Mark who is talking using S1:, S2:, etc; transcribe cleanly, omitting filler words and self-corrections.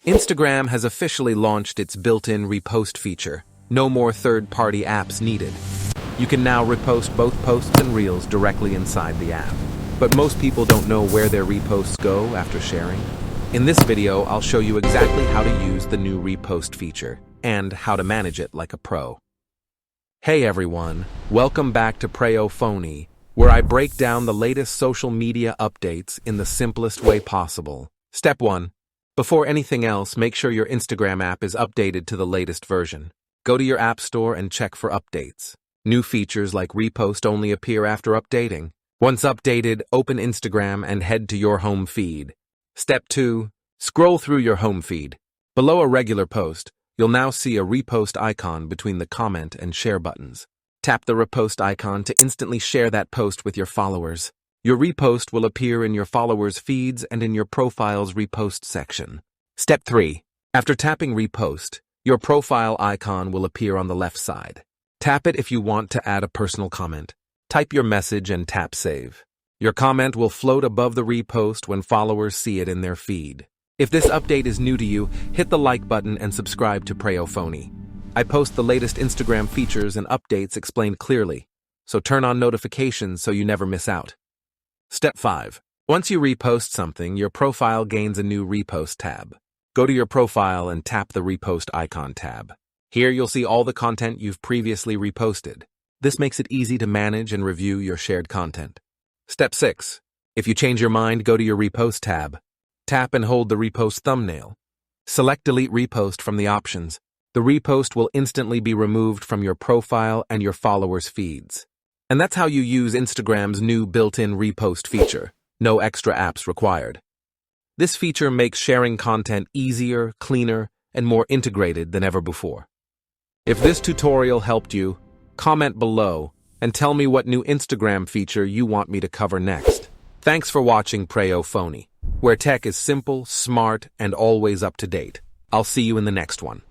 S1: Instagram has officially launched its built-in repost feature. No more third-party apps needed. You can now repost both posts and reels directly inside the app. But most people don't know where their reposts go after sharing. In this video, I'll show you exactly how to use the new repost feature and how to manage it like a pro. Hey everyone, welcome back to Preyo Phonie, where I break down the latest social media updates in the simplest way possible. Step 1. Before anything else, make sure your Instagram app is updated to the latest version. Go to your app store and check for updates. New features like Repost only appear after updating. Once updated, open Instagram and head to your home feed. Step 2. Scroll through your home feed. Below a regular post, you'll now see a repost icon between the comment and share buttons. Tap the repost icon to instantly share that post with your followers. Your repost will appear in your followers' feeds and in your profile's repost section. Step 3. After tapping repost, your profile icon will appear on the left side. Tap it if you want to add a personal comment. Type your message and tap save. Your comment will float above the repost when followers see it in their feed. If this update is new to you, hit the like button and subscribe to Preyo Phonie. I post the latest Instagram features and updates explained clearly, so turn on notifications so you never miss out. Step 5. Once you repost something, your profile gains a new Repost tab. Go to your profile and tap the Repost icon tab. Here you'll see all the content you've previously reposted. This makes it easy to manage and review your shared content. Step 6. If you change your mind, go to your Repost tab. Tap and hold the repost thumbnail. Select Delete Repost from the options. The repost will instantly be removed from your profile and your followers' feeds. And that's how you use Instagram's new built-in repost feature. No extra apps required. This feature makes sharing content easier, cleaner, and more integrated than ever before. If this tutorial helped you, comment below and tell me what new Instagram feature you want me to cover next. Thanks for watching Preyo Phonie, where tech is simple, smart, and always up to date. I'll see you in the next one.